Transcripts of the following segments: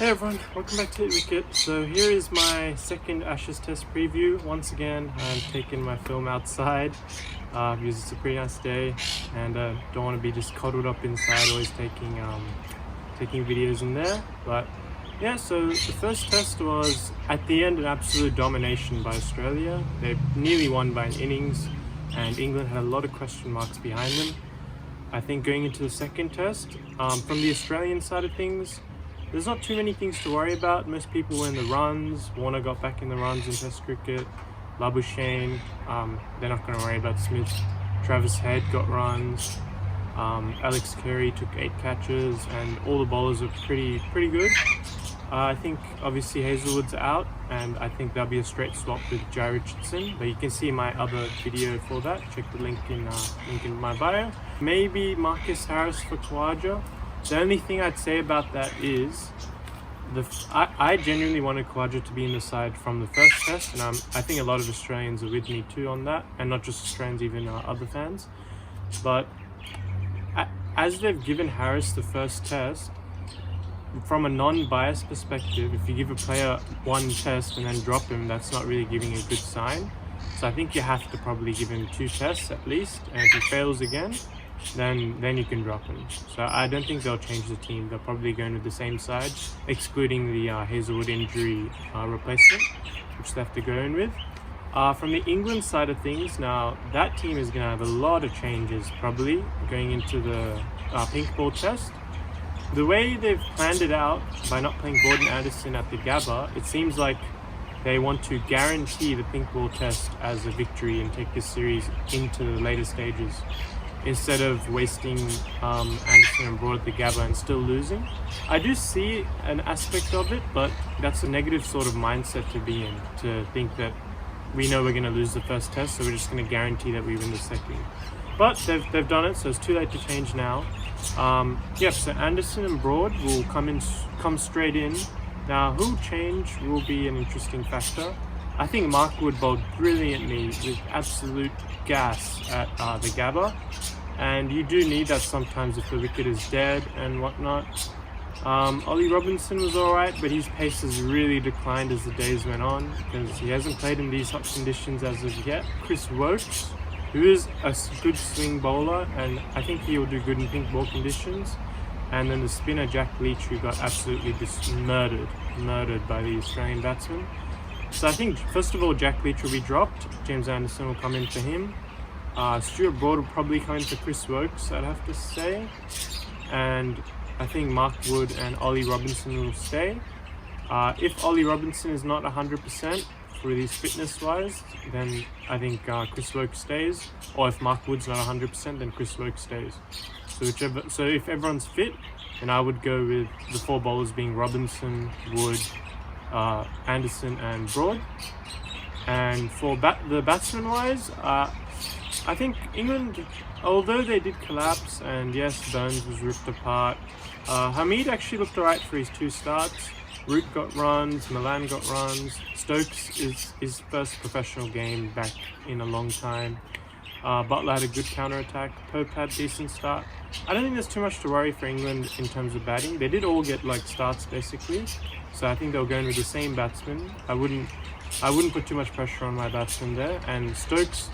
Hey everyone, welcome back to Hit Wicket. So here is my second Ashes Test preview. Once again, I'm taking my film outside because it's a pretty nice day and don't want to be just cuddled up inside, always taking videos in there. But yeah, so the first test was at the end an absolute domination by Australia. They nearly won by an innings and England had a lot of question marks behind them. I think going into the second test, from the Australian side of things, there's not too many things to worry about. Most people were in the runs. Warner got back in the runs in Test cricket. Labuschagne, they're not going to worry about Smith. Travis Head got runs. Alex Carey took 8 catches, and all the bowlers are pretty good. I think obviously Hazelwood's out, and I think there'll be a straight swap with Jai Richardson. But you can see my other video for that. Check the link in my bio. Maybe Marcus Harris for Khawaja. The only thing I'd say about that is I genuinely wanted Khawaja to be in the side from the first test, and I think a lot of Australians are with me too on that, and not just Australians, even other fans. But as they've given Harris the first test, from a non-biased perspective, if you give a player one test and then drop him, that's not really giving a good sign. So I think you have to probably give him 2 tests at least, and if he fails again, then you can drop him. So I don't think they'll change the team. They'll probably go into the same side, excluding the Hazelwood injury replacement, which they have to go in with. From the England side of things, now that team is going to have a lot of changes probably going into the pink ball test. The way they've planned it out by not playing Gordon Anderson at the Gabba, it seems like they want to guarantee the pink ball test as a victory and take this series into the later stages, instead of wasting Anderson and Broad at the Gabba and still losing. I do see an aspect of it, but that's a negative sort of mindset to be in, to think that we know we're going to lose the first test, so we're just going to guarantee that we win the second. But they've done it, so it's too late to change now. So Anderson and Broad will come straight in. Now, who'll change will be an interesting factor. I think Mark Wood bowled brilliantly with absolute gas at the Gabba, and you do need that sometimes if the wicket is dead and whatnot. Ollie Robinson was alright, but his pace has really declined as the days went on because he hasn't played in these hot conditions as of yet. Chris Woakes, who is a good swing bowler, and I think he will do good in pink ball conditions. And then the spinner Jack Leach, who got absolutely just murdered by the Australian batsmen. So I think, first of all, Jack Leach will be dropped. James Anderson will come in for him. Stuart Broad will probably come in for Chris Woakes, I'd have to say. And I think Mark Wood and Ollie Robinson will stay. If Ollie Robinson is not 100% for his fitness-wise, then I think Chris Woakes stays. Or if Mark Wood's not 100%, then Chris Woakes stays. So if everyone's fit, then I would go with the 4 bowlers being Robinson, Wood, Anderson and Broad. And for the batsman wise, I think England, although they did collapse, and yes, Burns was ripped apart, Hamid actually looked alright for his 2 starts. Root got runs, Milan got runs. Stokes is his first professional game back in a long time. Butler had a good counter-attack. Pope had a decent start. I don't think there's too much to worry for England in terms of batting. They did all get starts basically, so I think they'll go in with the same batsmen. I wouldn't put too much pressure on my batsmen there, and Stokes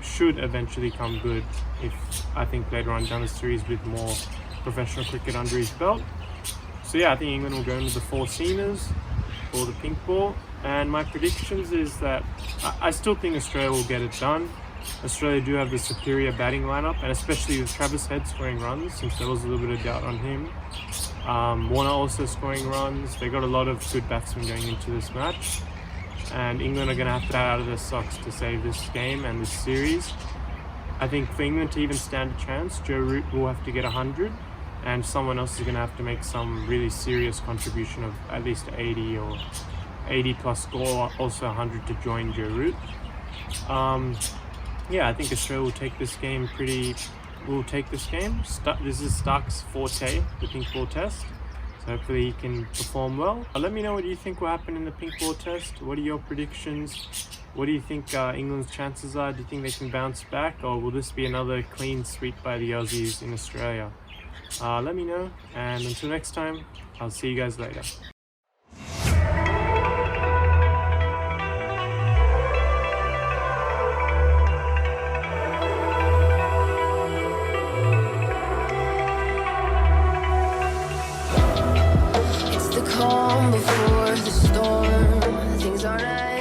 should eventually come good if I think later on down the series with more professional cricket under his belt. So yeah, I think England will go into the 4 seamers for the pink ball, and my predictions is that I still think Australia will get it done. Australia do have the superior batting lineup, and especially with Travis Head scoring runs, since there was a little bit of doubt on him. Warner also scoring runs. They got a lot of good batsmen going into this match, and England are going to have to bat out of their socks to save this game and this series. I think for England to even stand a chance, Joe Root will have to get 100, and someone else is going to have to make some really serious contribution of at least 80 or 80 plus score, also 100 to join Joe Root. Yeah, I think Australia will take this game This is Stark's forte, the pink ball test. So hopefully he can perform well. Let me know what you think will happen in the pink ball test. What are your predictions? What do you think England's chances are? Do you think they can bounce back? Or will this be another clean sweep by the Aussies in Australia? Let me know. And until next time, I'll see you guys later. calm before the storm. Things aren't as